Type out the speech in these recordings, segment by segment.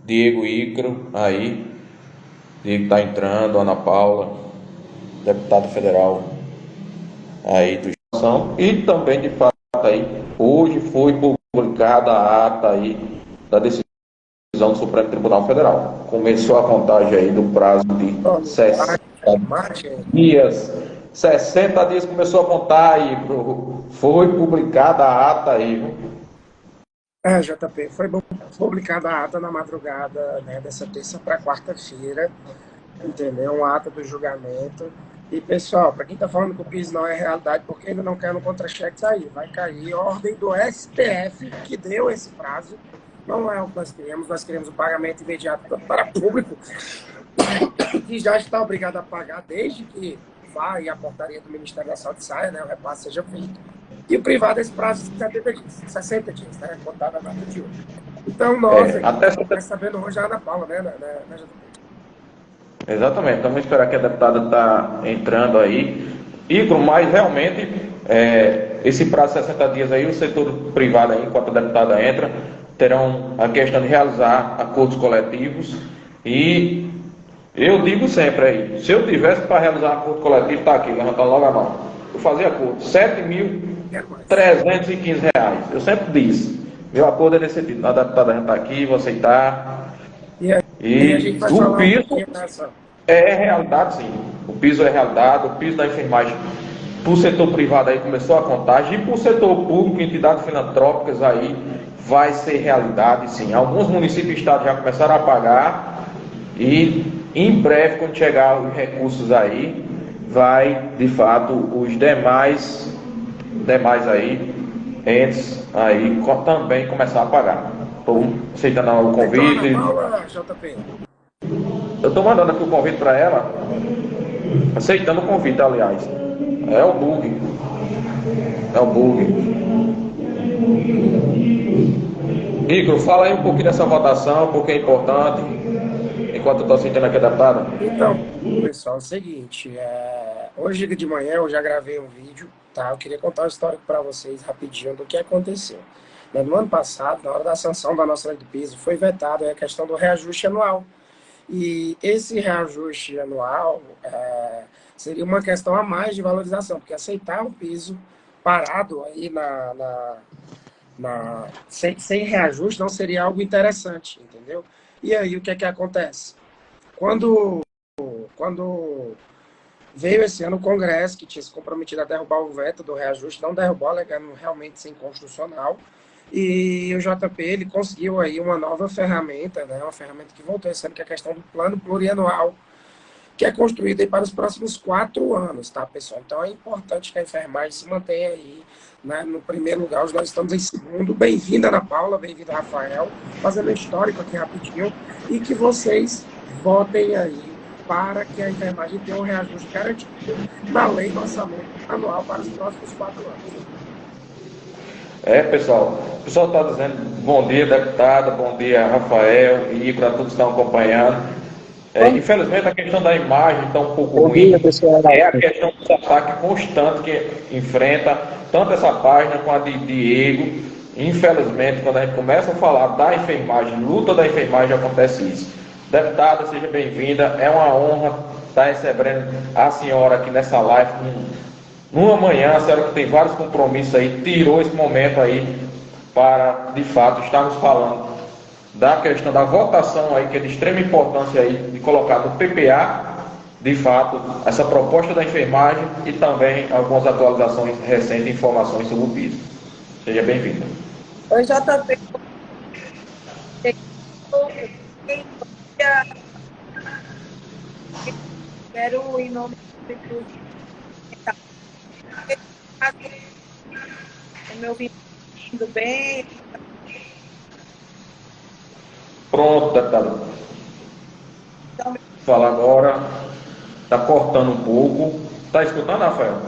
Diego Ícaro, aí. Diego está entrando, Ana Paula, deputado federal aí do Estado. E também, de fato, aí, hoje foi publicada a ata aí da decisão do Supremo Tribunal Federal. Começou a contagem aí do prazo de Ó, 60 dias. 60 dias começou a contar aí, foi publicada a ata aí, viu? JP, foi publicada a ata na madrugada, né, dessa terça para quarta-feira, entendeu? Uma ata do julgamento. E, pessoal, para quem está falando que o PIS não é realidade, porque ainda não quer no contra-cheque sair, vai cair ordem do STF, que deu esse prazo. Não é o que nós queremos o pagamento imediato para público, que já está obrigado a pagar desde que vá e a portaria do Ministério da Saúde saia, né, o repasse seja feito. E o privado, esse prazo de 70 dias, 60 dias, né, contada a data de hoje. Então, nós aqui Até estamos recebendo hoje a Ana Paula, né, JP? Exatamente, então vamos esperar que a deputada está entrando aí. Igor, mas realmente esse prazo de 60 dias aí, o setor privado aí, enquanto a deputada entra, terão a questão de realizar acordos coletivos e eu digo sempre aí, se eu tivesse para realizar um acordo coletivo, está aqui, levantando logo a mão, eu fazia acordo, Quero mais. R$ 7.315. Eu sempre disse, meu acordo é nesse sentido, a deputada já está aqui, vou aceitar. E aí a gente E vai o falar um piso pouquinho dessa. é realidade, sim. O piso é realidade, o piso da enfermagem para o setor privado aí começou a contagem e para o setor público, entidades filantrópicas aí vai ser realidade, sim. Alguns municípios e estados já começaram a pagar e em breve, quando chegar os recursos aí, vai de fato os demais aí entes aí também começar a pagar. Estou aceitando o Então, Ana convite. Paula, JP. Eu estou mandando aqui o convite para ela. Aceitando o convite, aliás. É o bug. É o bug. Igor, fala aí um pouquinho dessa votação, porque é importante. Enquanto eu estou aceitando aqui a deputada. Então, pessoal, é o seguinte, hoje de manhã eu já gravei um vídeo, tá? Eu queria contar uma história para vocês rapidinho do que aconteceu. No ano passado, na hora da sanção da nossa lei do piso, foi vetada a questão do reajuste anual. E esse reajuste anual seria uma questão a mais de valorização, porque aceitar o piso parado aí sem reajuste não seria algo interessante, entendeu? E aí o que é que acontece? Quando, quando veio esse ano o Congresso, que tinha se comprometido a derrubar o veto do reajuste, não derrubou, alegando realmente ser inconstitucional, e o JP ele conseguiu aí uma nova ferramenta, né, uma ferramenta que voltou esse ano, que é a questão do plano plurianual, que é construído aí para os próximos 4 anos, tá, pessoal? Então é importante que a enfermagem se mantenha aí, né, no primeiro lugar. Hoje nós estamos em segundo. Bem-vinda, Ana Paula, bem-vindo, Rafael. Fazendo histórico aqui rapidinho. E que vocês votem aí para que a enfermagem tenha um reajuste garantido na lei do orçamento anual para os próximos 4 anos. Pessoal. O pessoal está dizendo bom dia, deputada, bom dia, Rafael e Igor, a todos que estão acompanhando. Infelizmente, a questão da imagem está um pouco Bom dia, ruim. pessoal. É a questão do ataque constante que enfrenta tanto essa página quanto a de Diego. Infelizmente, quando a gente começa a falar da enfermagem, luta da enfermagem, acontece isso. Deputada, seja bem-vinda. É uma honra estar recebendo a senhora aqui nessa live. Numa manhã, a senhora que tem vários compromissos aí, tirou esse momento aí para, de fato, estarmos falando da questão da votação aí, que é de extrema importância aí, de colocar no PPA, de fato, essa proposta da enfermagem e também algumas atualizações recentes, informações sobre o piso. Seja bem-vindo. Oi, JP. Quero, em nome do meu ouvindo bem. Pronto, deputado. Então, Fala agora. Está cortando um pouco. Está escutando, Rafael?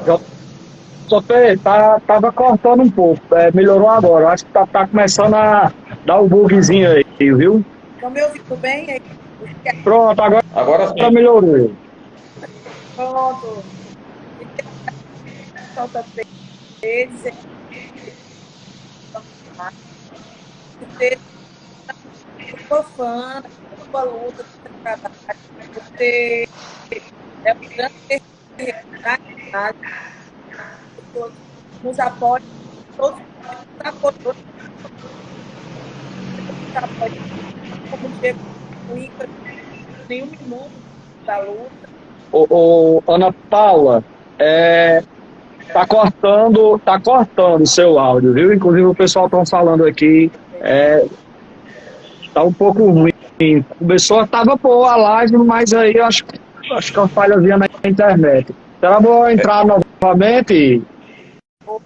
JP, tava cortando um pouco, melhorou agora. Acho que tá começando a dar o bugzinho aí, viu? estão me ouvindo bem? Pronto, agora Agora sim. melhorou. Pronto. JP, dizer sou fã da sua luta, do seu trabalho. Você é um grande guerreiro na cidade, pessoa que nos apoia, todos os apoiadores que nos apoiam, como o Diego Ica, nenhum minuto da luta. Ana Paula, tá cortando o seu áudio, viu? Inclusive o pessoal estão falando aqui, tá um pouco ruim. Começou, tava boa a live, mas aí eu acho que é uma falhazinha na internet. Será bom entrar novamente?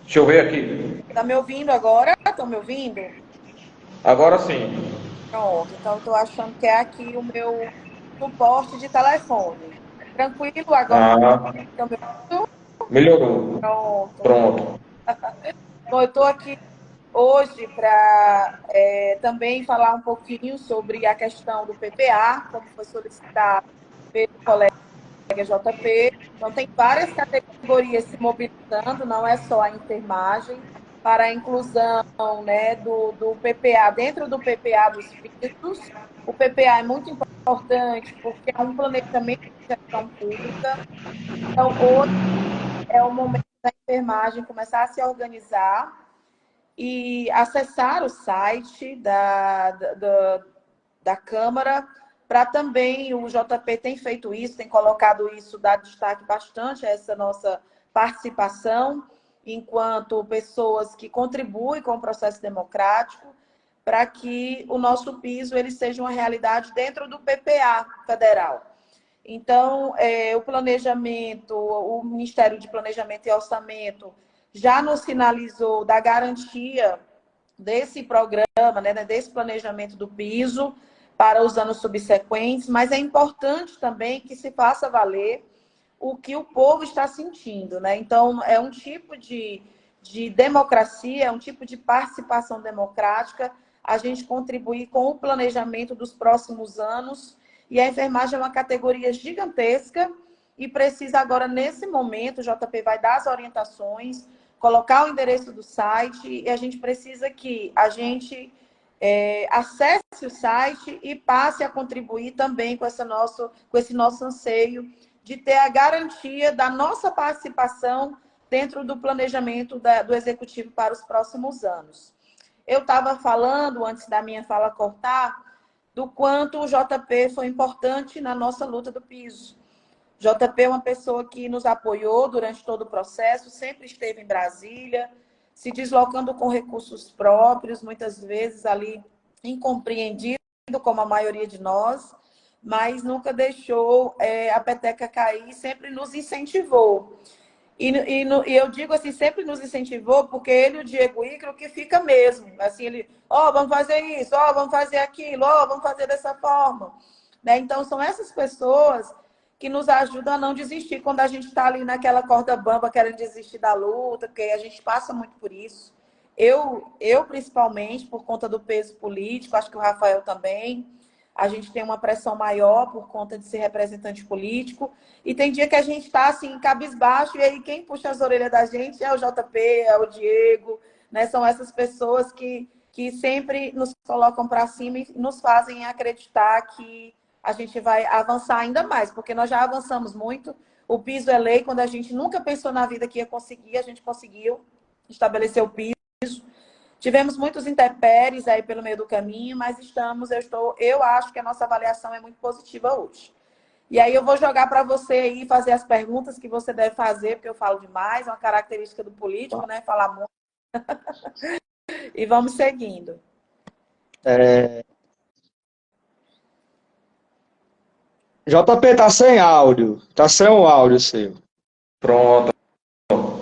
Deixa eu ver aqui. Tá me ouvindo agora? Estão me ouvindo? Agora sim. Pronto, então estou achando que é aqui o meu suporte de telefone. Tranquilo agora? Estão me ouvindo? Melhorou. Pronto. Pronto. Bom, eu estou aqui hoje para também falar um pouquinho sobre a questão do PPA, como foi solicitado pelo colega JP. Então, tem várias categorias se mobilizando, não é só a enfermagem, para a inclusão, né, do PPA, dentro do PPA dos pisos. O PPA é muito importante porque é um planejamento de gestão pública. Então, hoje é o momento da enfermagem começar a se organizar e acessar o site da Câmara, para também, o JP tem feito isso, tem colocado isso, dá destaque bastante a essa nossa participação, enquanto pessoas que contribuem com o processo democrático, para que o nosso piso ele seja uma realidade dentro do PPA federal. Então, o planejamento, o Ministério de Planejamento e Orçamento já nos sinalizou da garantia desse programa, né, desse planejamento do piso para os anos subsequentes, mas é importante também que se faça valer o que o povo está sentindo, né? Então, é um tipo de democracia, é um tipo de participação democrática, a gente contribuir com o planejamento dos próximos anos, e a enfermagem é uma categoria gigantesca e precisa agora, nesse momento, o JP vai dar as orientações, colocar o endereço do site, e a gente precisa que a gente acesse o site e passe a contribuir também com esse nosso anseio de ter a garantia da nossa participação dentro do planejamento do Executivo para os próximos anos. Eu estava falando, antes da minha fala cortar, do quanto o JP foi importante na nossa luta do piso. JP é uma pessoa que nos apoiou durante todo o processo, sempre esteve em Brasília, se deslocando com recursos próprios, muitas vezes ali incompreendido, como a maioria de nós, mas nunca deixou a peteca cair, sempre nos incentivou. E eu digo assim, sempre nos incentivou, porque ele e o Diego Icaro que fica mesmo. Assim, ele, vamos fazer isso, vamos fazer aquilo, vamos fazer dessa forma. Né? Então, são essas pessoas que nos ajudam a não desistir quando a gente está ali naquela corda bamba querendo desistir da luta, porque a gente passa muito por isso. Eu principalmente, por conta do peso político, acho que o Rafael também, a gente tem uma pressão maior por conta de ser representante político, e tem dia que a gente está assim, cabisbaixo, e aí quem puxa as orelhas da gente é o JP, é o Diego, né? São essas pessoas que sempre nos colocam para cima e nos fazem acreditar que a gente vai avançar ainda mais, porque nós já avançamos muito. O piso é lei, quando a gente nunca pensou na vida que ia conseguir, a gente conseguiu estabelecer o piso. Tivemos muitos intempéries aí pelo meio do caminho, mas eu acho que a nossa avaliação é muito positiva hoje. E aí eu vou jogar para você aí fazer as perguntas que você deve fazer, porque eu falo demais, é uma característica do político, né? Falar muito. E vamos seguindo. JP, tá sem áudio. Tá sem o áudio seu. Pronto.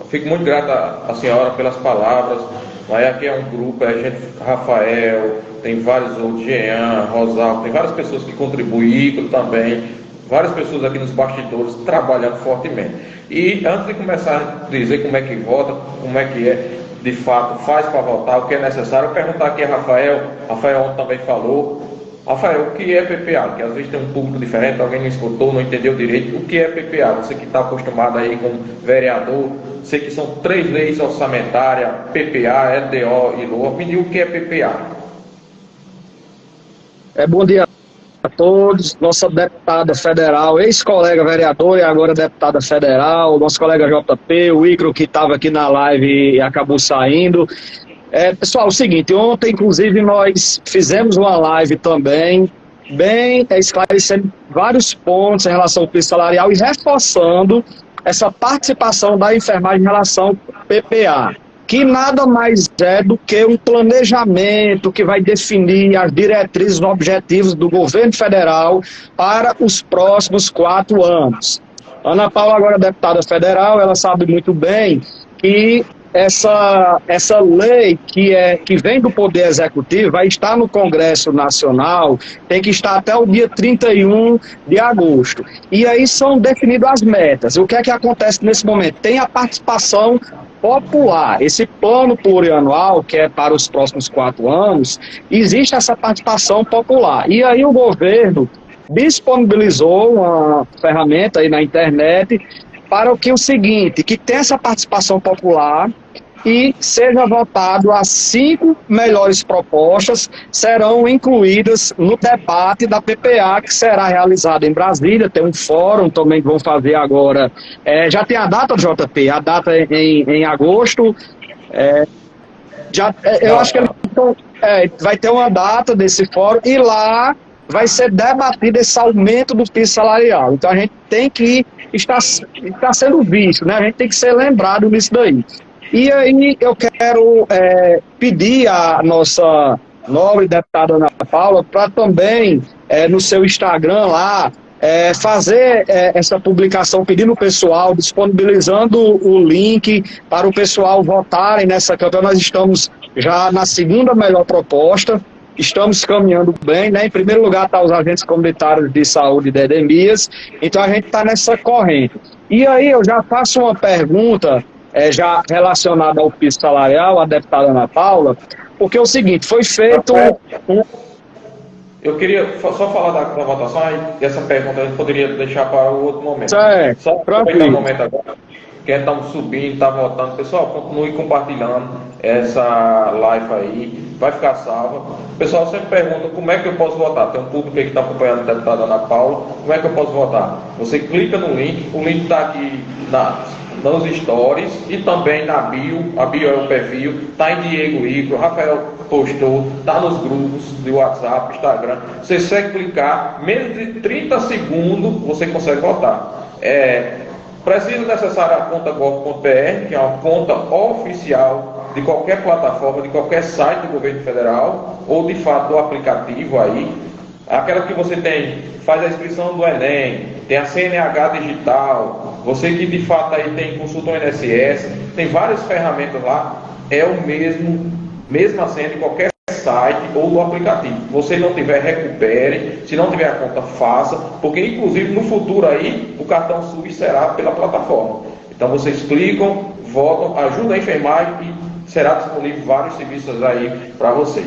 Fico muito grato à senhora pelas palavras. Mas aqui é um grupo, a gente, Rafael, tem vários outros, Jean, Rosalvo, tem várias pessoas que contribuem, Ico também, várias pessoas aqui nos bastidores trabalhando fortemente. E antes de começar a dizer como é que vota, como é que de fato faz para votar, o que é necessário, eu perguntar aqui a Rafael ontem também falou. Rafael, o que é PPA? Porque às vezes tem um público diferente, alguém não escutou, não entendeu direito. O que é PPA? Você que está acostumado aí com vereador, sei que são 3 leis orçamentárias, PPA, LDO e LOA. Me diga o que é PPA. Bom dia a todos. Nossa deputada federal, ex-colega vereador e agora deputada federal, nosso colega JP, o Icro que estava aqui na live e acabou saindo. Pessoal, é o seguinte, ontem inclusive nós fizemos uma live também, bem esclarecendo vários pontos em relação ao piso salarial e reforçando essa participação da enfermagem em relação ao PPA, que nada mais é do que um planejamento que vai definir as diretrizes e objetivos do governo federal para os próximos 4 anos. Ana Paula, agora deputada federal, ela sabe muito bem que essa lei que vem do Poder Executivo vai estar no Congresso Nacional, tem que estar até o dia 31 de agosto. E aí são definidas as metas. O que é que acontece nesse momento? Tem a participação popular. Esse plano plurianual, que é para os próximos 4 anos, existe essa participação popular. E aí o governo disponibilizou uma ferramenta aí na internet para o seguinte, que tem essa participação popular e seja votado as 5 melhores propostas serão incluídas no debate da PPA, que será realizado em Brasília. Tem um fórum também que vão fazer agora. Já tem a data do JP, a data em agosto. Eu acho que vai ter uma data desse fórum e lá vai ser debatido esse aumento do piso salarial. Então a gente tem que estar sendo visto, né? A gente tem que ser lembrado nisso daí. E aí eu quero pedir à nossa nobre deputada Ana Paula para também, no seu Instagram lá, fazer essa publicação, pedindo o pessoal, disponibilizando o link para o pessoal votarem nessa campanha. Nós estamos já na 2ª melhor proposta, estamos caminhando bem, né? Em primeiro lugar está os agentes comunitários de saúde de endemias, então a gente está nessa corrente. E aí eu já faço uma pergunta, já relacionada ao piso salarial, à deputada Ana Paula, porque é o seguinte, foi feito... Eu queria só falar da votação, e essa pergunta a gente poderia deixar para o outro momento. Certo, só aproveitar o momento agora, que estamos subindo, está votando. Pessoal, continue compartilhando essa live aí, vai ficar salva. O pessoal sempre pergunta como é que eu posso votar. Tem um público aí que está acompanhando a deputada Ana Paula, como é que eu posso votar? Você clica no link, o link está aqui nos stories e também na bio, a bio é o perfil, está em Diego Icro, Rafael postou, está nos grupos de WhatsApp, Instagram. Você consegue clicar, menos de 30 segundos você consegue votar. Precisa necessária a conta gov.br, que é uma conta oficial de qualquer plataforma, de qualquer site do governo federal, ou de fato do aplicativo aí, aquela que você faz a inscrição do Enem, tem a CNH digital, você que de fato aí consulta o INSS, tem várias ferramentas lá, é o mesma senha de qualquer site ou do aplicativo. Se você não tiver, recupere. Se não tiver a conta, faça, porque inclusive no futuro aí o cartão SUS será pela plataforma. Então vocês clicam, votam, ajudam a enfermagem e será disponível vários serviços aí para vocês.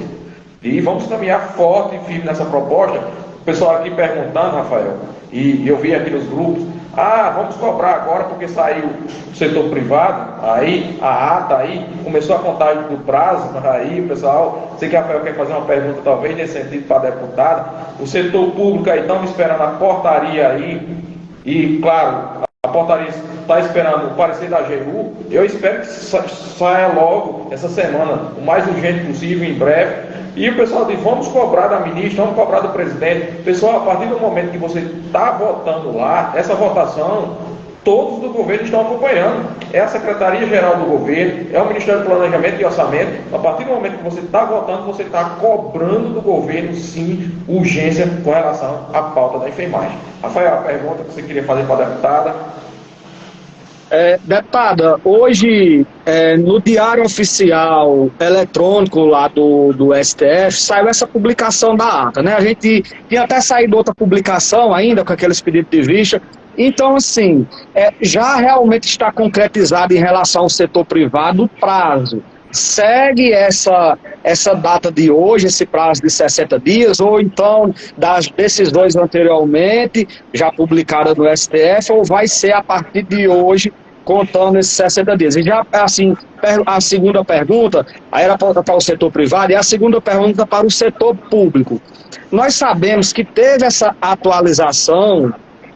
E vamos caminhar forte e firme nessa proposta. O pessoal aqui perguntando, Rafael, e eu vi aqui nos grupos, vamos cobrar agora porque saiu o setor privado, aí a ata aí, começou a contagem do prazo, aí o pessoal, sei que a Rafael quer fazer uma pergunta talvez nesse sentido para a deputada, o setor público aí, estamos esperando a portaria aí, e claro, a portaria está esperando o parecer da AGU, eu espero que saia logo essa semana, o mais urgente possível, em breve. E o pessoal diz, vamos cobrar da ministra, vamos cobrar do presidente. Pessoal, a partir do momento que você está votando lá, essa votação, todos do governo estão acompanhando. É a Secretaria-Geral do Governo, é o Ministério do Planejamento e Orçamento. A partir do momento que você está votando, você está cobrando do governo, sim, urgência com relação à pauta da enfermagem. Rafael, a pergunta que você queria fazer para a deputada? Deputada, hoje no Diário Oficial Eletrônico lá do STF saiu essa publicação da ata, né? A gente tinha até saído outra publicação ainda com aqueles pedidos de vista. Então, assim, já realmente está concretizado em relação ao setor privado o prazo. Segue essa data de hoje, esse prazo de 60 dias, ou então das decisões anteriormente, já publicadas no STF, ou vai ser a partir de hoje, contando esses 60 dias. E já, assim, a segunda pergunta, aí era para o setor privado, e a segunda pergunta para o setor público. Nós sabemos que teve essa atualização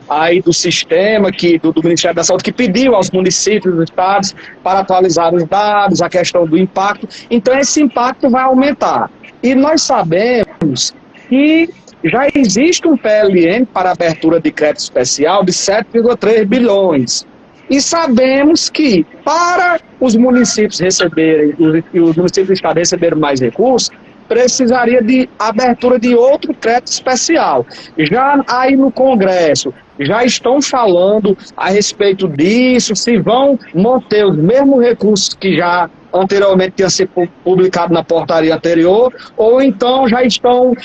aí do sistema do Ministério da Saúde, que pediu aos municípios e estados para atualizar os dados, a questão do impacto. Então, esse impacto vai aumentar. E nós sabemos que já existe um PLN para abertura de crédito especial de 7,3 bilhões. E sabemos que, para os municípios receberem, e os municípios do estado receberem mais recursos, precisaria de abertura de outro crédito especial. Já aí no Congresso, já estão falando a respeito disso, se vão manter os mesmos recursos que já anteriormente tinha sido publicado na portaria anterior, ou então já estão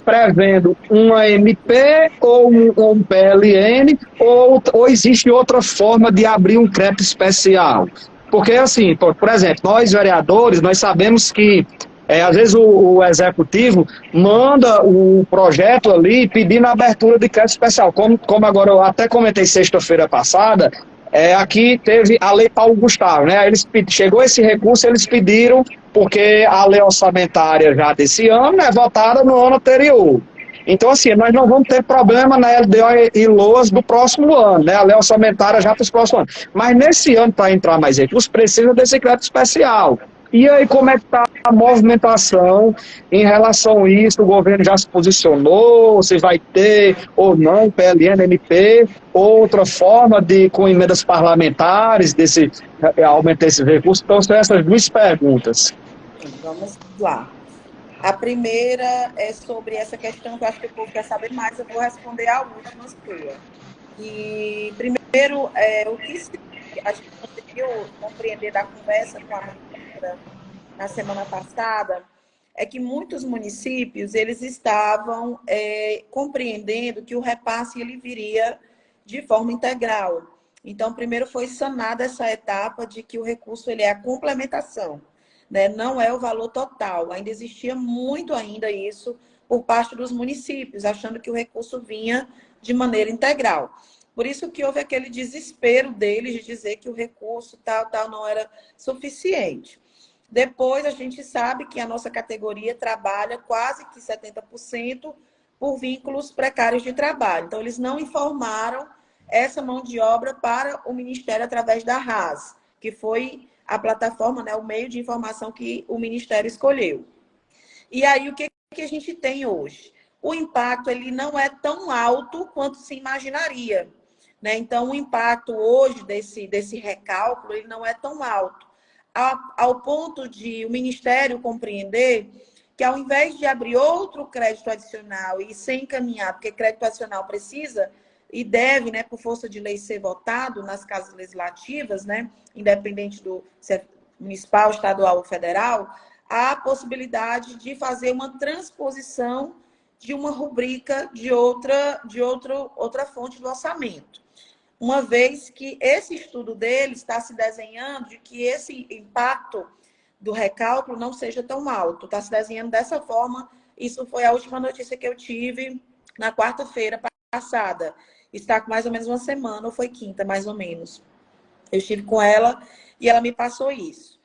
prevendo uma MP ou um PLN, ou existe outra forma de abrir um crédito especial. Porque, assim, por exemplo, nós vereadores, nós sabemos que às vezes o executivo manda o projeto ali pedindo a abertura de crédito especial. Como agora eu até comentei sexta-feira passada, aqui teve a Lei Paulo Gustavo, né? Chegou esse recurso, eles pediram, porque a lei orçamentária já desse ano é votada no ano anterior. Então, assim, nós não vamos ter problema na LDO e LOAS do próximo ano, né? A lei orçamentária já para os próximos anos. Mas nesse ano, para entrar mais recursos, precisa desse crédito especial. E aí, como é que está a movimentação em relação a isso? O governo já se posicionou, se vai ter ou não PLN, MP, outra forma com emendas parlamentares, aumentar esses recursos? Então, são essas duas perguntas. Vamos lá. A primeira é sobre essa questão que eu acho que o povo quer saber mais, eu vou responder a última sua. E, primeiro, o que a gente conseguiu compreender da conversa com a ministra na semana passada é que muitos municípios eles estavam compreendendo que o repasse ele viria de forma integral. Então, primeiro foi sanada essa etapa de que o recurso ele é a complementação, né? Não é o valor total. Ainda existia muito ainda isso por parte dos municípios, achando que o recurso vinha de maneira integral. Por isso que houve aquele desespero deles de dizer que o recurso tal não era suficiente. Depois, a gente sabe que a nossa categoria trabalha quase que 70% por vínculos precários de trabalho. Então, eles não informaram essa mão de obra para o Ministério através da RAS, que foi a plataforma, né, o meio de informação que o Ministério escolheu. E aí, o que a gente tem hoje? O impacto ele não é tão alto quanto se imaginaria, né? Então, o impacto hoje desse recálculo ele não é tão alto, ao ponto de o Ministério compreender que, ao invés de abrir outro crédito adicional e ser encaminhado, porque crédito adicional precisa e deve, né, por força de lei, ser votado nas casas legislativas, né, independente do se é municipal, estadual ou federal, há a possibilidade de fazer uma transposição de uma rubrica de outra fonte do orçamento. Uma vez que esse estudo dele está se desenhando de que esse impacto do recálculo não seja tão alto. Está se desenhando dessa forma. Isso foi a última notícia que eu tive na quarta-feira passada. Está com mais ou menos uma semana, ou foi quinta, mais ou menos. Eu estive com ela e ela me passou isso.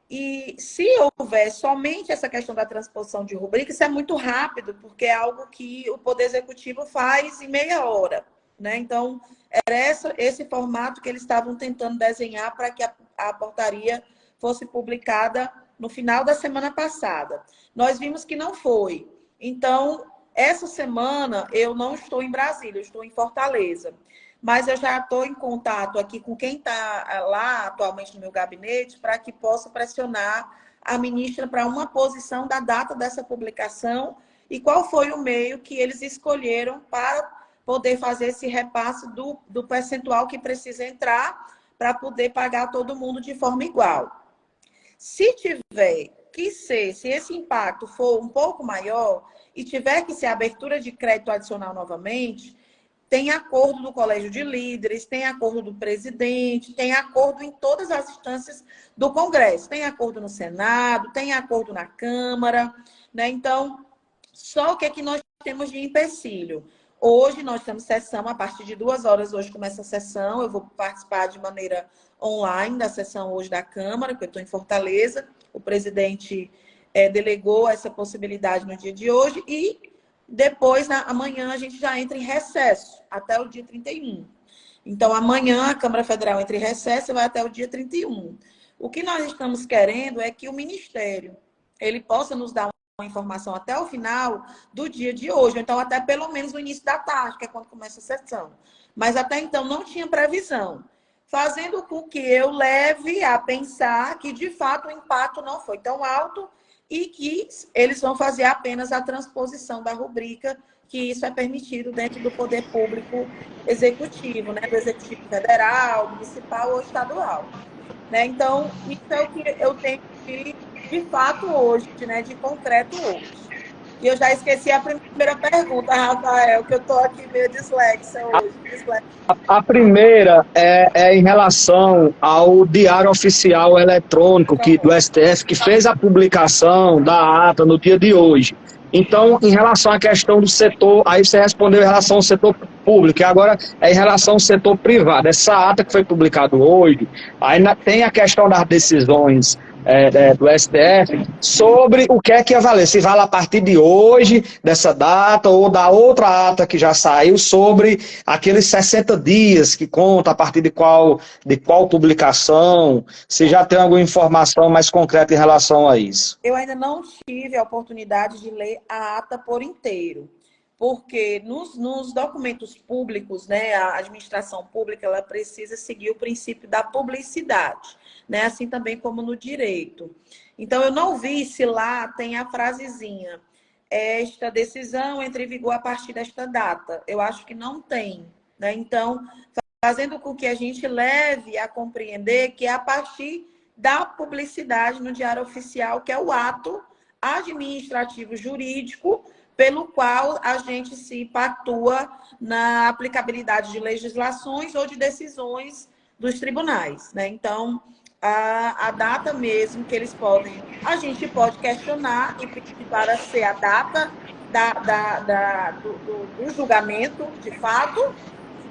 E se houver somente essa questão da transposição de rubrica, isso é muito rápido, porque é algo que o Poder Executivo faz em meia hora, né? Então, era esse formato que eles estavam tentando desenhar para que a portaria fosse publicada no final da semana passada. Nós vimos que não foi. Então, essa semana eu não estou em Brasília, eu estou em Fortaleza. Mas eu já estou em contato aqui com quem está lá atualmente no meu gabinete para que possa pressionar a ministra para uma posição da data dessa publicação e qual foi o meio que eles escolheram para poder fazer esse repasse do percentual que precisa entrar para poder pagar todo mundo de forma igual. Se tiver que ser, se esse impacto for um pouco maior e tiver que ser abertura de crédito adicional novamente, tem acordo do Colégio de Líderes, tem acordo do presidente, tem acordo em todas as instâncias do Congresso. Tem acordo no Senado, tem acordo na Câmara, né? Então, só o que é que nós temos de empecilho? Hoje nós temos sessão, a partir de 2 horas hoje começa a sessão, eu vou participar de maneira online da sessão hoje da Câmara, que eu estou em Fortaleza, o presidente delegou essa possibilidade no dia de hoje e depois, amanhã, a gente já entra em recesso, até o dia 31. Então, amanhã a Câmara Federal entra em recesso e vai até o dia 31. O que nós estamos querendo é que o Ministério ele possa nos dar uma informação até o final do dia de hoje, então até pelo menos no início da tarde, que é quando começa a sessão. Mas até então não tinha previsão, fazendo com que eu leve a pensar que, de fato, o impacto não foi tão alto e que eles vão fazer apenas a transposição da rubrica, que isso é permitido dentro do poder público executivo, né? Do executivo federal, municipal ou estadual. Né? Então, isso é o que eu tenho de fato hoje, né? De concreto hoje. E eu já esqueci a primeira pergunta, Rafael, que eu estou aqui meio dislexa hoje. A primeira é em relação ao Diário Oficial Eletrônico do STF, que fez a publicação da ata no dia de hoje. Então, em relação à questão do setor, aí você respondeu em relação ao setor público, e agora é em relação ao setor privado. Essa ata que foi publicada hoje, ainda tem a questão das decisões do STF sobre o que é que ia valer, se vale a partir de hoje, dessa data, ou da outra ata que já saiu sobre aqueles 60 dias que conta a partir de qual publicação, se já tem alguma informação mais concreta em relação a isso. Eu ainda não tive a oportunidade de ler a ata por inteiro, porque nos documentos públicos, né, a administração pública ela precisa seguir o princípio da publicidade, né, assim também como no direito. Então, eu não vi se lá tem a frasezinha, esta decisão entra em vigor a partir desta data. Eu acho que não tem, né? Então, fazendo com que a gente leve a compreender que é a partir da publicidade no Diário Oficial, que é o ato administrativo jurídico pelo qual a gente se pactua na aplicabilidade de legislações ou de decisões dos tribunais, né? Então, a data mesmo que eles podem... A gente pode questionar e pedir para ser a data do julgamento, de fato,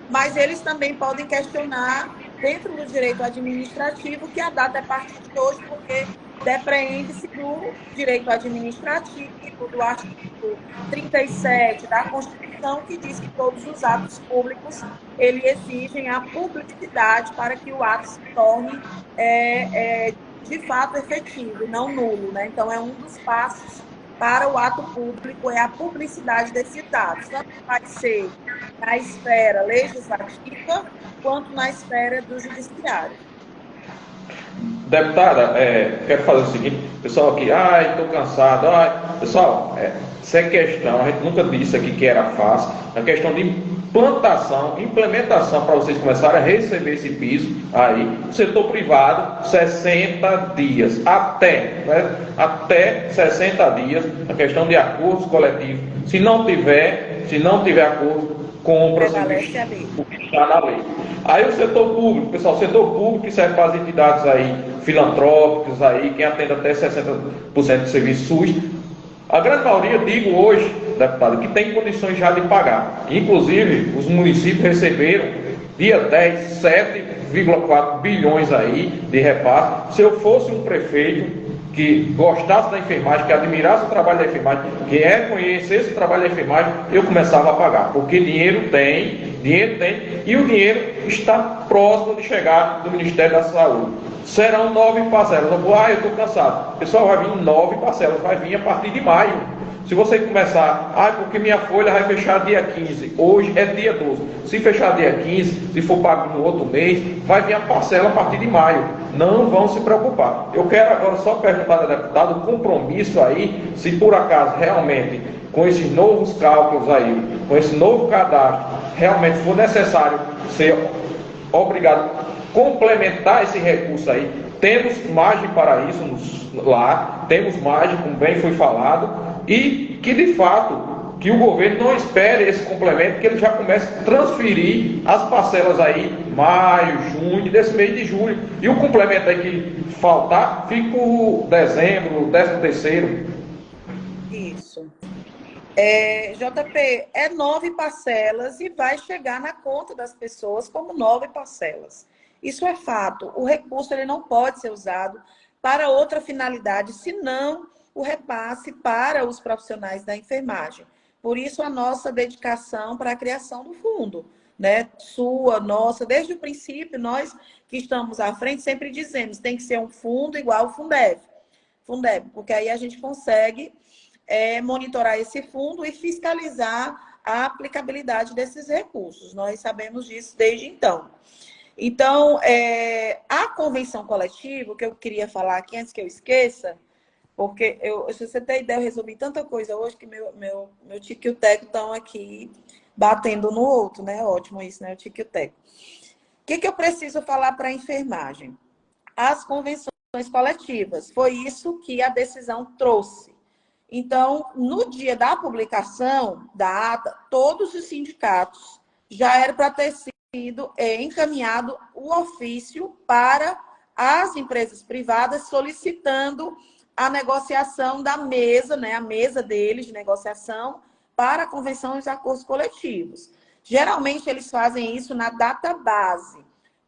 mas eles também podem questionar, dentro do direito administrativo, que a data é a partir de hoje, porque depreende-se do direito administrativo, do artigo 37 da Constituição, que diz que todos os atos públicos ele exigem a publicidade para que o ato se torne de fato efetivo, não nulo, né? Então, é um dos passos para o ato público, é a publicidade desses atos. Tanto vai ser na esfera legislativa, quanto na esfera do judiciário. Deputada, quero fazer o seguinte, pessoal aqui, estou cansado, pessoal, isso é questão, a gente nunca disse aqui que era fácil, a questão de implementação para vocês começarem a receber esse piso aí, o setor privado, 60 dias, até 60 dias, a questão de acordos coletivos, se não tiver acordo, compra-se o que está na lei. Aí o setor público, pessoal, o setor público que serve para as entidades aí, filantrópicas aí, quem atende até 60% do serviço SUS, a grande maioria, digo hoje, deputado, que tem condições já de pagar. Inclusive, os municípios receberam, dia 10, 7,4 bilhões aí de repasse. Se eu fosse um prefeito que gostasse da enfermagem, que admirasse o trabalho da enfermagem, que reconhecesse o trabalho da enfermagem, eu começava a pagar, porque dinheiro tem, e o dinheiro está próximo de chegar do Ministério da Saúde. Serão 9 parcelas. Eu estou cansado. Pessoal, vai vir 9 parcelas, vai vir a partir de maio. Se você começar, porque minha folha vai fechar dia 15, hoje é dia 12. Se fechar dia 15, se for pago no outro mês, vai vir a parcela a partir de maio. Não vão se preocupar. Eu quero agora só perguntar ao deputado o compromisso aí, se por acaso realmente, com esses novos cálculos aí, com esse novo cadastro, realmente for necessário ser obrigado a complementar esse recurso aí, temos margem para isso lá, temos margem, como bem foi falado, e que de fato, que o governo não espere esse complemento, que ele já comece a transferir as parcelas aí, maio, junho, desse mês de julho, e o complemento aí que faltar, fica o dezembro, 13º. Isso. JP, é 9 parcelas e vai chegar na conta das pessoas como 9 parcelas. Isso é fato. O recurso ele não pode ser usado para outra finalidade, senão o repasse para os profissionais da enfermagem. Por isso, a nossa dedicação para a criação do fundo, né? Sua, nossa, desde o princípio, nós que estamos à frente sempre dizemos, tem que ser um fundo igual ao Fundeb, porque aí a gente consegue monitorar esse fundo e fiscalizar a aplicabilidade desses recursos. Nós sabemos disso desde então. Então, a convenção coletiva, que eu queria falar aqui antes que eu esqueça, porque, se você tem ideia, eu resolvi tanta coisa hoje que meu tico e o teco estão aqui batendo no outro, né? Ótimo isso, né? O tico e o teco. O que eu preciso falar para a enfermagem? As convenções coletivas. Foi isso que a decisão trouxe. Então, no dia da publicação da ata, todos os sindicatos já era para ter sido encaminhado o ofício para as empresas privadas solicitando a negociação da mesa, né, a mesa deles de negociação para a convenção de acordos coletivos. Geralmente, eles fazem isso na data base.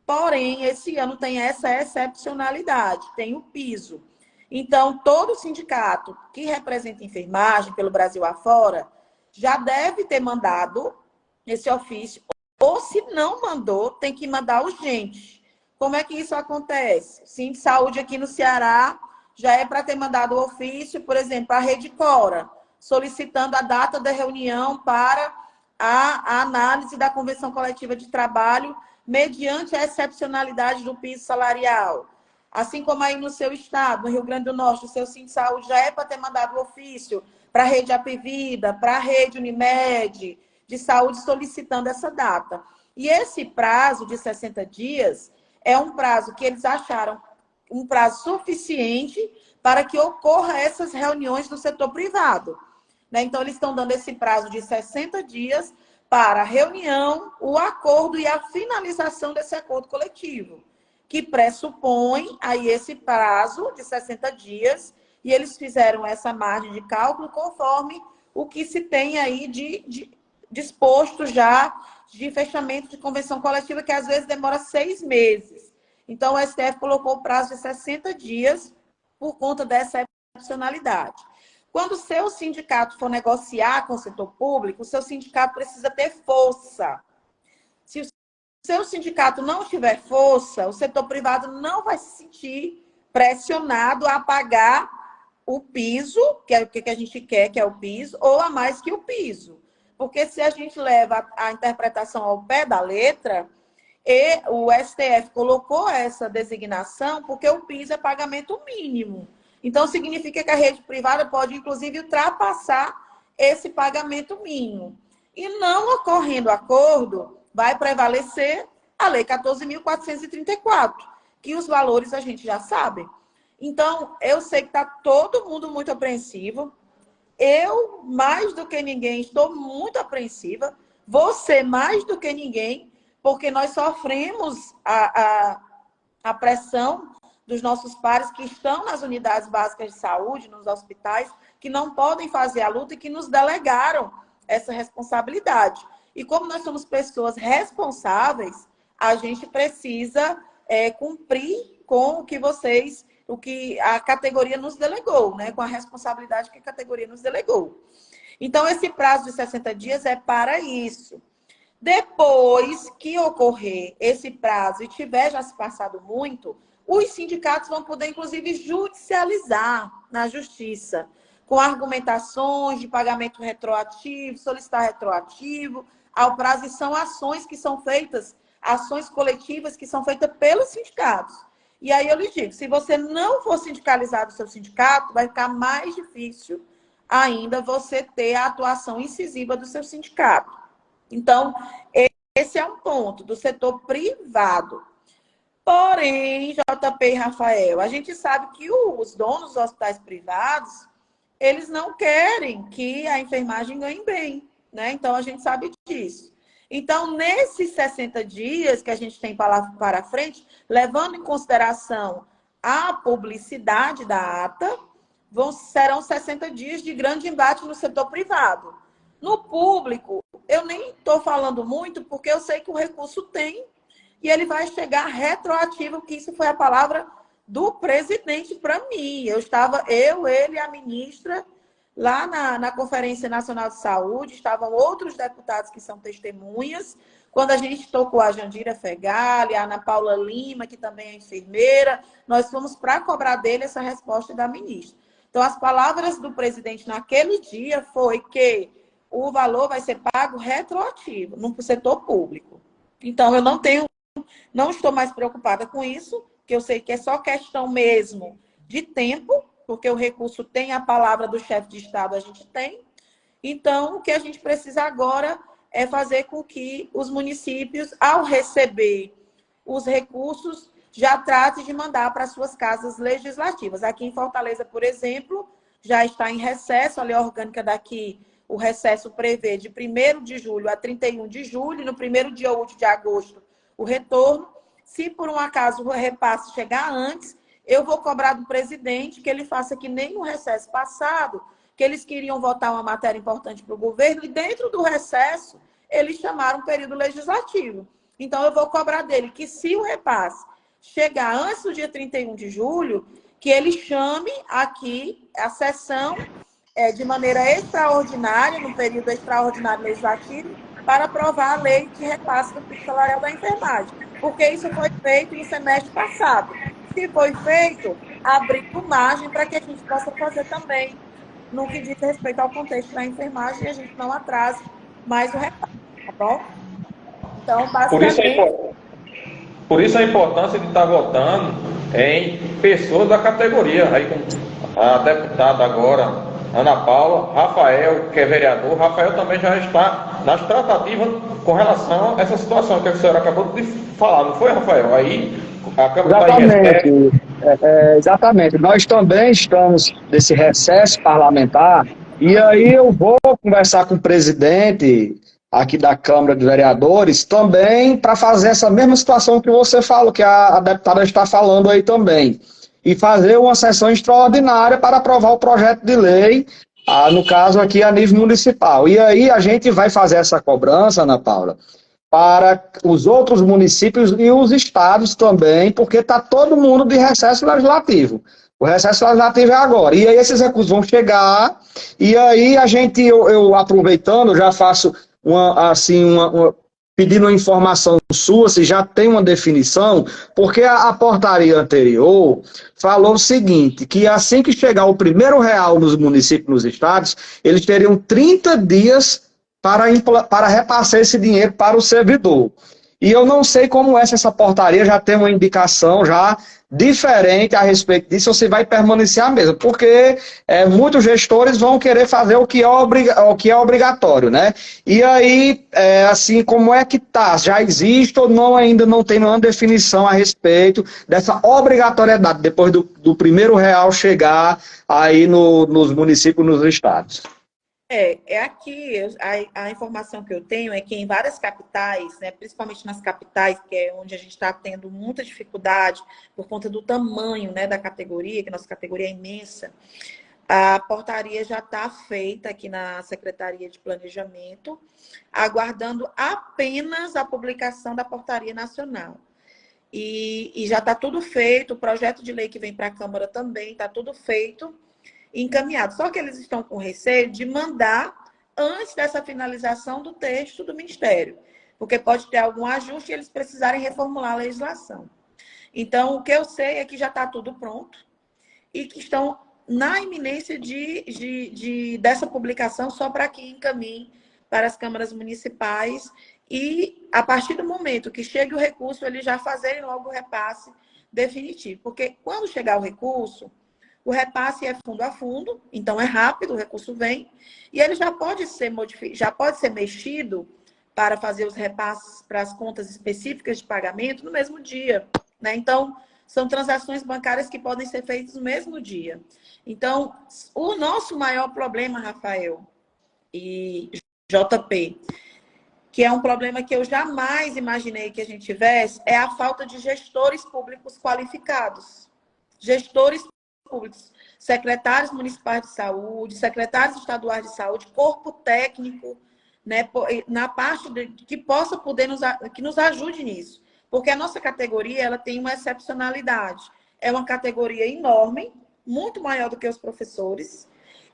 Porém, esse ano tem essa excepcionalidade, tem o piso. Então, todo sindicato que representa enfermagem pelo Brasil afora já deve ter mandado esse ofício, ou se não mandou, tem que mandar urgente. Como é que isso acontece? Sim, de saúde aqui no Ceará já é para ter mandado o ofício, por exemplo, a Rede Cora, solicitando a data da reunião para a análise da convenção coletiva de trabalho mediante a excepcionalidade do piso salarial. Assim como aí no seu estado, no Rio Grande do Norte, o seu Sindsaúde já é para ter mandado o ofício para a rede Apivida, para a rede Unimed, de saúde, solicitando essa data. E esse prazo de 60 dias é um prazo que eles acharam um prazo suficiente para que ocorra essas reuniões do setor privado. Né? Então, eles estão dando esse prazo de 60 dias para a reunião, o acordo e a finalização desse acordo coletivo, que pressupõe aí esse prazo de 60 dias, e eles fizeram essa margem de cálculo conforme o que se tem aí de disposto já de fechamento de convenção coletiva, que às vezes demora 6 meses. Então, o STF colocou o prazo de 60 dias por conta dessa excepcionalidade. Quando o seu sindicato for negociar com o setor público, o seu sindicato precisa ter força. Se o seu sindicato não tiver força, o setor privado não vai se sentir pressionado a pagar o piso, que é o que a gente quer, que é o piso, ou a mais que o piso. Porque se a gente leva a interpretação ao pé da letra, e o STF colocou essa designação porque o piso é pagamento mínimo. Então, significa que a rede privada pode, inclusive, ultrapassar esse pagamento mínimo. E não ocorrendo acordo, vai prevalecer a Lei 14.434, que os valores a gente já sabe. Então, eu sei que está todo mundo muito apreensivo. Eu, mais do que ninguém, estou muito apreensiva. Você, mais do que ninguém, porque nós sofremos a pressão dos nossos pares que estão nas unidades básicas de saúde, nos hospitais, que não podem fazer a luta e que nos delegaram essa responsabilidade. E como nós somos pessoas responsáveis, a gente precisa cumprir com o que a categoria nos delegou, né? Com a responsabilidade que a categoria nos delegou. Então, esse prazo de 60 dias é para isso. Depois que ocorrer esse prazo e tiver já se passado muito, os sindicatos vão poder, inclusive, judicializar na justiça, com argumentações de pagamento retroativo, solicitar retroativo ao prazo, e são ações que são feitas, ações coletivas que são feitas pelos sindicatos. E aí eu lhe digo, se você não for sindicalizado o seu sindicato, vai ficar mais difícil ainda você ter a atuação incisiva do seu sindicato. Então, esse é um ponto do setor privado. Porém, JP e Rafael, a gente sabe que os donos dos hospitais privados, eles não querem que a enfermagem ganhe bem, né? Então, a gente sabe disso. Então, nesses 60 dias que a gente tem para frente, levando em consideração a publicidade da ata, serão 60 dias de grande embate no setor privado. No público, eu nem estou falando muito, porque eu sei que o recurso tem e ele vai chegar retroativo, que isso foi a palavra do presidente para mim. Ele e a ministra, lá na Conferência Nacional de Saúde, estavam outros deputados que são testemunhas, quando a gente tocou a Jandira Fegali, a Ana Paula Lima, que também é enfermeira, nós fomos para cobrar dele essa resposta da ministra. Então, as palavras do presidente naquele dia foi que o valor vai ser pago retroativo no setor público. Então, eu não estou mais preocupada com isso, que eu sei que é só questão mesmo de tempo, porque o recurso tem a palavra do chefe de Estado, a gente tem. Então, o que a gente precisa agora é fazer com que os municípios, ao receber os recursos, já tratem de mandar para suas casas legislativas. Aqui em Fortaleza, por exemplo, já está em recesso, a lei orgânica daqui, o recesso prevê de 1º de julho a 31 de julho, no primeiro dia útil de agosto, o retorno. Se por um acaso o repasse chegar antes, eu vou cobrar do presidente que ele faça que nem no recesso passado, que eles queriam votar uma matéria importante para o governo, e dentro do recesso, eles chamaram um período legislativo. Então, eu vou cobrar dele que, se o repasse chegar antes do dia 31 de julho, que ele chame aqui a sessão de maneira extraordinária, no período extraordinário legislativo, para aprovar a lei de repasse do piso salarial da enfermagem. Porque isso foi feito no semestre passado. Se foi feito, abriu margem para que a gente possa fazer também no que diz respeito ao contexto da enfermagem, e a gente não atrase mais o repasse, tá bom? Então, basicamente... Por isso a importância de estar votando em pessoas da categoria. Aí, com a deputada agora, Ana Paula, Rafael, que é vereador, Rafael também já está nas tratativas com relação a essa situação que a senhora acabou de falar, não foi, Rafael? Aí a Câmara exatamente. Nós também estamos nesse recesso parlamentar, e aí eu vou conversar com o presidente aqui da Câmara de Vereadores também para fazer essa mesma situação que você falou, que a deputada está falando aí também, e fazer uma sessão extraordinária para aprovar o projeto de lei, no caso aqui a nível municipal. E aí a gente vai fazer essa cobrança, Ana Paula, para os outros municípios e os estados também, porque está todo mundo de recesso legislativo. O recesso legislativo é agora. E aí esses recursos vão chegar, e aí a gente, eu aproveitando, já faço pedindo uma informação sua, se já tem uma definição, porque a portaria anterior falou o seguinte, que assim que chegar o primeiro real nos municípios, nos estados, eles teriam 30 dias para repassar esse dinheiro para o servidor. E eu não sei como essa portaria já tem uma indicação já diferente a respeito disso, ou se vai permanecer a mesma, porque muitos gestores vão querer fazer o que é obrigatório, né? E aí, assim, como é que tá? Já existe ou não, ainda não tem nenhuma definição a respeito dessa obrigatoriedade, depois do primeiro real chegar aí nos municípios, nos estados? Aqui, a informação que eu tenho é que em várias capitais, né, principalmente nas capitais, que é onde a gente está tendo muita dificuldade por conta do tamanho, né, da categoria, que a nossa categoria é imensa, a portaria já está feita aqui na Secretaria de Planejamento, aguardando apenas a publicação da portaria nacional. E já está tudo feito, o projeto de lei que vem para a Câmara também está tudo feito, encaminhado. Só que eles estão com receio de mandar antes dessa finalização do texto do Ministério, porque pode ter algum ajuste e eles precisarem reformular a legislação. Então, o que eu sei é que já está tudo pronto e que estão na iminência dessa publicação só para que encaminhe para as câmaras municipais e, a partir do momento que chegue o recurso, eles já fazerem logo o repasse definitivo. Porque quando chegar o recurso, o repasse é fundo a fundo, então é rápido, o recurso vem, e ele já pode ser mexido para fazer os repasses para as contas específicas de pagamento no mesmo dia, né? Então, são transações bancárias que podem ser feitas no mesmo dia. Então, o nosso maior problema, Rafael e JP, que é um problema que eu jamais imaginei que a gente tivesse, é a falta de gestores públicos qualificados. Gestores públicos. secretários municipais de saúde, secretários estaduais de saúde, corpo técnico, né, na parte que possa poder que nos ajude nisso. Porque a nossa categoria ela tem uma excepcionalidade. É uma categoria enorme, muito maior do que os professores,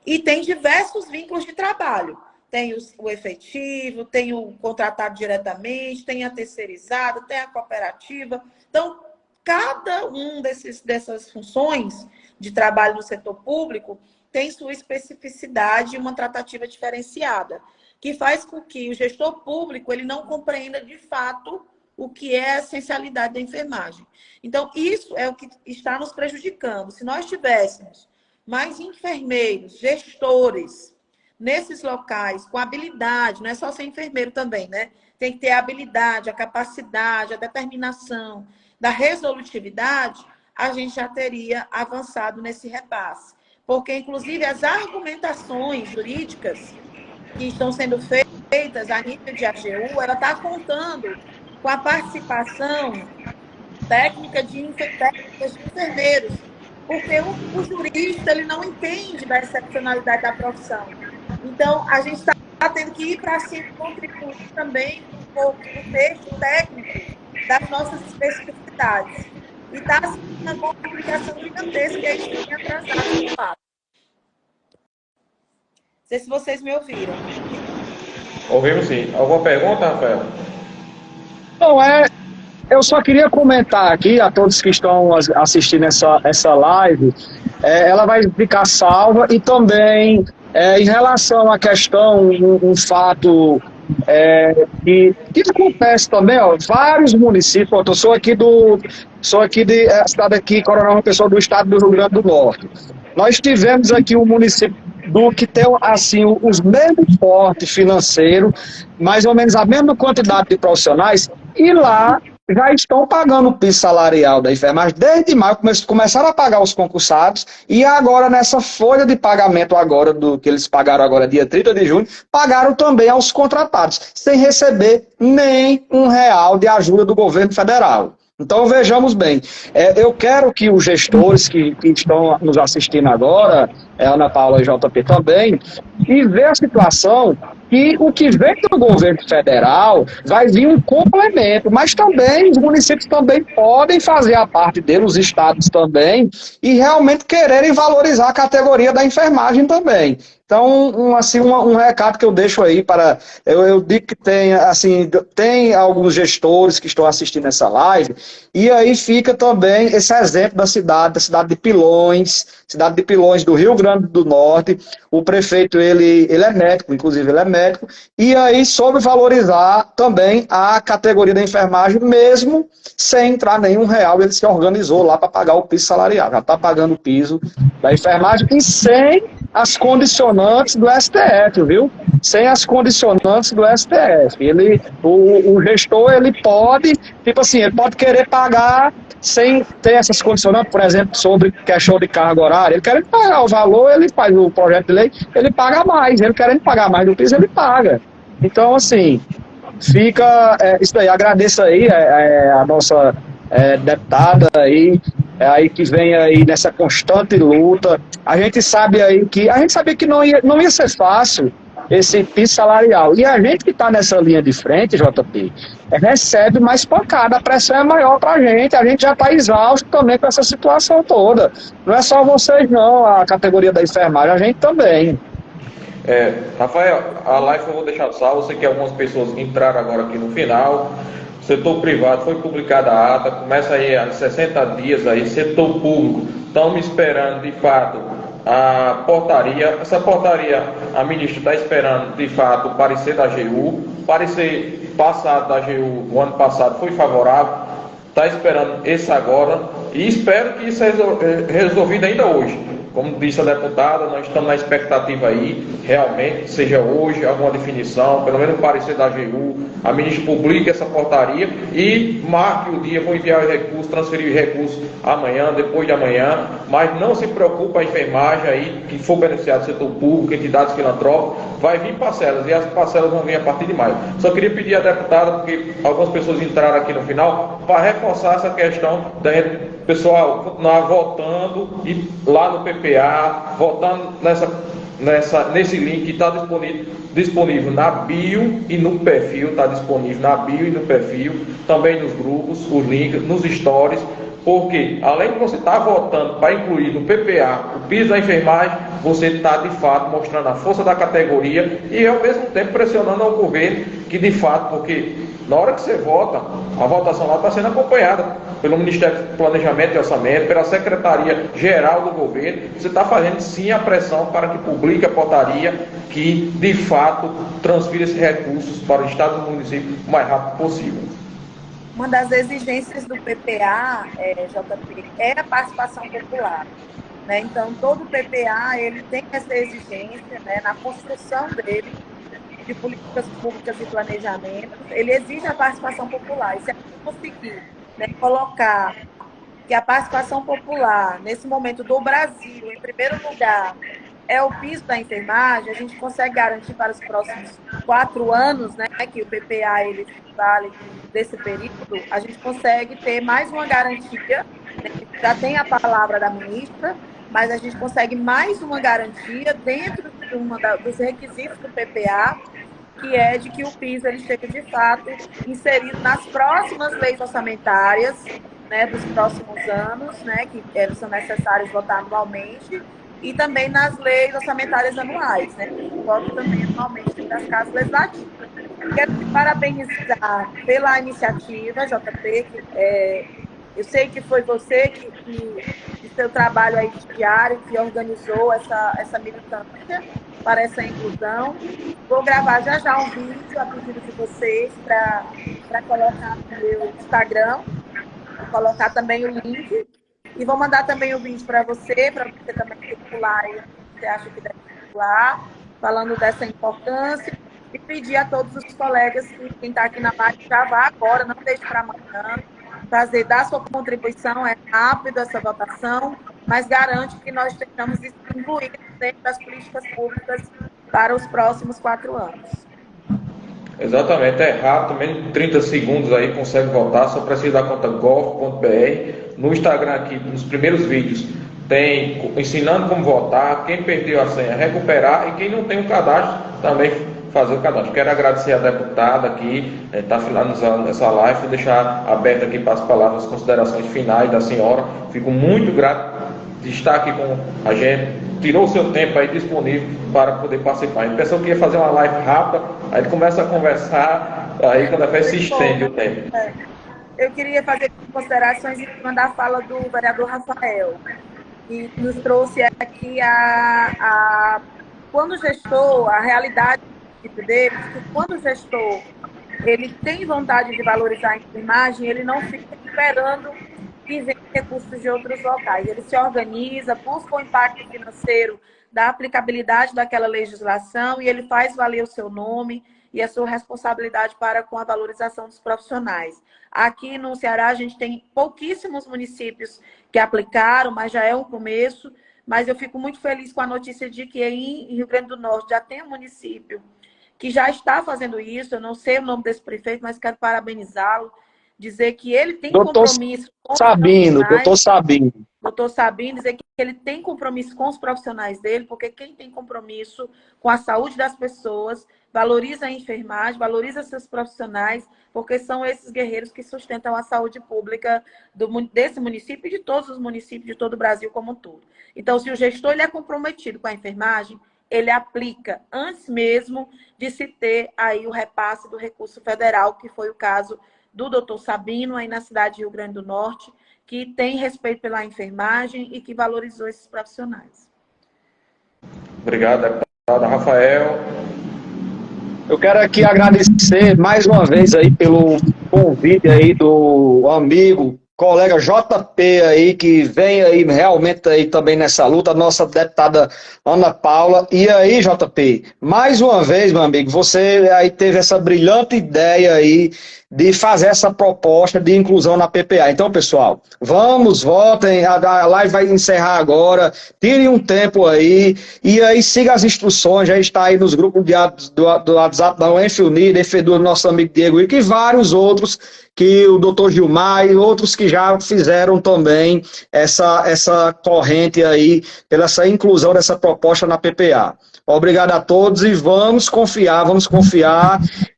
e tem diversos vínculos de trabalho. Tem o efetivo, tem o contratado diretamente, tem a terceirizada, tem a cooperativa. Então, cada um dessas funções de trabalho no setor público tem sua especificidade e uma tratativa diferenciada, que faz com que o gestor público ele não compreenda de fato o que é a essencialidade da enfermagem. Então, isso é o que está nos prejudicando. Se nós tivéssemos mais enfermeiros, gestores, nesses locais, com habilidade, não é só ser enfermeiro também, né? Tem que ter a habilidade, a capacidade, a determinação, da resolutividade, a gente já teria avançado nesse repasse. Porque, inclusive, as argumentações jurídicas que estão sendo feitas a nível de AGU, ela está contando com a participação técnica de enfermeiros, porque o jurista ele não entende da excepcionalidade da profissão. Então, a gente está tendo que ir para cima e contribuir também um pouco do texto técnico das nossas especificidades. E está assim, uma complicação gigantesca que a gente tem atrasado no fato. Não sei se vocês me ouviram. Ouvimos sim. Alguma pergunta, Rafael? Não, eu só queria comentar aqui a todos que estão assistindo essa live, ela vai ficar salva e também em relação à questão, um fato que acontece também, ó, vários municípios, eu sou aqui de cidade aqui, Coronel, uma pessoa do estado do Rio Grande do Norte. Nós tivemos aqui um município que tem assim, os mesmos portes financeiros, mais ou menos a mesma quantidade de profissionais, e lá já estão pagando o piso salarial da enfermagem desde maio, começaram a pagar os concursados, e agora nessa folha de pagamento agora, que eles pagaram agora dia 30 de junho, pagaram também aos contratados, sem receber nem R$1 de ajuda do governo federal. Então vejamos bem, eu quero que os gestores que estão nos assistindo agora, Ana Paula e JP também, e ver a situação que o que vem do governo federal vai vir um complemento, mas também os municípios também podem fazer a parte deles, os estados também, e realmente quererem valorizar a categoria da enfermagem também. Então, um recado que eu deixo aí para... Eu digo que tem alguns gestores que estão assistindo essa live, e aí fica também esse exemplo da cidade de Pilões, cidade de Pilões do Rio Grande do Norte. O prefeito, ele é médico, inclusive ele é médico, e aí soube valorizar também a categoria da enfermagem, mesmo sem entrar nenhum real, ele se organizou lá para pagar o piso salarial, já está pagando o piso da enfermagem, e sem as condicionantes do STF, viu? Sem as condicionantes do STF. O gestor, ele pode, tipo assim, ele pode querer pagar sem ter essas condicionantes, por exemplo, sobre questão de carga horária. Ele quer pagar o valor, ele faz o projeto de lei, ele paga mais. Ele querendo pagar mais do piso, ele paga. Então, assim, fica isso daí. Agradeço aí a nossa deputada aí que vem aí nessa constante luta. A gente sabia que não ia ser fácil esse piso salarial. E a gente que está nessa linha de frente, JP, recebe mais pancada, a pressão é maior para a gente já está exausto também com essa situação toda. Não é só vocês não, a categoria da enfermagem, a gente também. Rafael, a live eu vou deixar salvo, eu sei que algumas pessoas entraram agora aqui no final. Setor privado, foi publicada a ata, começa aí há 60 dias aí, setor público, estamos esperando de fato a portaria. Essa portaria, a ministra está esperando de fato o parecer da AGU. O parecer passado da AGU, o ano passado, foi favorável, está esperando esse agora e espero que isso seja resolvido ainda hoje. Como disse a deputada, nós estamos na expectativa aí, realmente, seja hoje alguma definição, pelo menos o parecer da AGU, a ministra publique essa portaria e marque o dia, vou enviar os recursos, transferir os recursos amanhã, depois de amanhã, mas não se preocupe, a enfermagem aí, que for beneficiado do setor público, entidades filantrópicas, vai vir parcelas, e as parcelas vão vir a partir de maio. Só queria pedir à deputada, porque algumas pessoas entraram aqui no final, para reforçar essa questão da pessoal continuar votando e lá no PP PPA, votando nesse link que está disponível na bio e no perfil, está disponível na bio e no perfil, também nos grupos, os links, nos stories, porque além de você estar votando para incluir no PPA o piso da enfermagem, você está de fato mostrando a força da categoria e ao mesmo tempo pressionando ao governo que de fato, porque na hora que você vota, a votação lá está sendo acompanhada pelo Ministério do Planejamento e Orçamento, pela Secretaria-Geral do Governo. Você está fazendo sim a pressão para que publique a portaria que, de fato, transfira esses recursos para o Estado e o município o mais rápido possível. Uma das exigências do PPA, JP, é a participação popular. Né? Então, todo PPA ele tem essa exigência, né, na construção dele, de políticas públicas e planejamento, ele exige a participação popular. E se a gente conseguir, né, colocar que a participação popular, nesse momento do Brasil, em primeiro lugar, é o piso da enfermagem, a gente consegue garantir para os próximos 4 anos, né, que o PPA ele vale desse período, a gente consegue ter mais uma garantia, né, já tem a palavra da ministra, mas a gente consegue mais uma garantia dentro de dos requisitos do PPA, que é de que o piso ele esteja, de fato, inserido nas próximas leis orçamentárias, né, dos próximos anos, né, que são necessários votar anualmente, e também nas leis orçamentárias anuais, né, que votam também anualmente das casas legislativas. Quero te parabenizar pela iniciativa, JP, eu sei que foi você que seu trabalho aí diário, que organizou essa militância para essa inclusão. Vou gravar já um vídeo a pedido de vocês para colocar no meu Instagram, colocar também o link. E vou mandar também o vídeo para você também circular aí, você acha que deve circular, falando dessa importância. E pedir a todos os colegas que quem está aqui na live já vá agora, não deixe para amanhã, dar sua contribuição. É rápido essa votação, mas garante que nós tenhamos isso incluído dentro das políticas públicas para os próximos 4 anos. Exatamente, é rápido, menos de 30 segundos aí consegue votar, só precisa da conta gov.br. No Instagram aqui, nos primeiros vídeos, tem ensinando como votar, quem perdeu a senha recuperar e quem não tem um cadastro também fazer o cadastro. Quero agradecer a deputada aqui, está finalizando essa live, vou deixar aberto aqui para as palavras, as considerações finais da senhora. Fico muito grato de estar aqui com a gente, tirou o seu tempo aí disponível para poder participar. A gente pensou que ia fazer uma live rápida, aí ele começa a conversar, aí quando a festa se estende o tempo. Eu queria fazer considerações em cima da fala do vereador Rafael, que nos trouxe aqui quando o gestor, a realidade dele, que quando o gestor ele tem vontade de valorizar a enfermagem, ele não fica esperando que venham recursos de outros locais. Ele se organiza, busca o impacto financeiro da aplicabilidade daquela legislação e ele faz valer o seu nome e a sua responsabilidade para com a valorização dos profissionais. Aqui no Ceará a gente tem pouquíssimos municípios que aplicaram, mas já é um começo. Mas eu fico muito feliz com a notícia de que em Rio Grande do Norte já tem um município que já está fazendo isso. Eu não sei o nome desse prefeito, mas quero parabenizá-lo, dizer que ele tem compromisso com os profissionais. Doutor Sabino, dizer que ele tem compromisso com os profissionais dele, porque quem tem compromisso com a saúde das pessoas, valoriza a enfermagem, valoriza seus profissionais, porque são esses guerreiros que sustentam a saúde pública desse município e de todos os municípios de todo o Brasil como um todo. Então, se o gestor ele é comprometido com a enfermagem, ele aplica antes mesmo de se ter aí o repasse do recurso federal, que foi o caso do doutor Sabino, aí na cidade de Rio Grande do Norte, que tem respeito pela enfermagem e que valorizou esses profissionais. Obrigado, deputada Rafael. Eu quero aqui agradecer mais uma vez aí pelo convite aí do amigo, colega JP aí, que vem aí realmente aí também nessa luta, a nossa deputada Ana Paula. E aí, JP, mais uma vez, meu amigo, você aí teve essa brilhante ideia aí de fazer essa proposta de inclusão na PPA. Então, pessoal, vamos, votem, a live vai encerrar agora, tirem um tempo aí, e aí siga as instruções, já está aí nos grupos do WhatsApp da UENF Unida, do nosso amigo Diego e vários outros, que o doutor Gilmar e outros que já fizeram também essa corrente aí, pela essa inclusão dessa proposta na PPA. Obrigado a todos e vamos confiar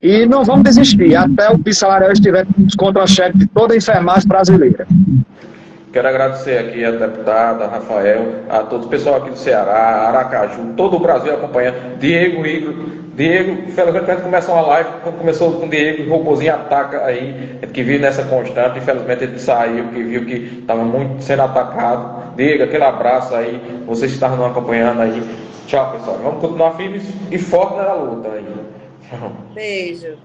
e não vamos desistir até o piso salarial estiver contra-cheque de toda a enfermagem brasileira. Quero agradecer aqui a deputada, Rafael, a todo o pessoal aqui do Ceará, Aracaju, todo o Brasil acompanhando, Diego, infelizmente quando começou uma live, quando começou com o Diego, o robôzinho ataca aí, que vive nessa constante, infelizmente ele saiu, porque viu que estava muito sendo atacado. Diego, aquele abraço aí, vocês que estavam nos acompanhando aí. Tchau, pessoal. Vamos continuar firmes e fortes na luta aí. Beijo.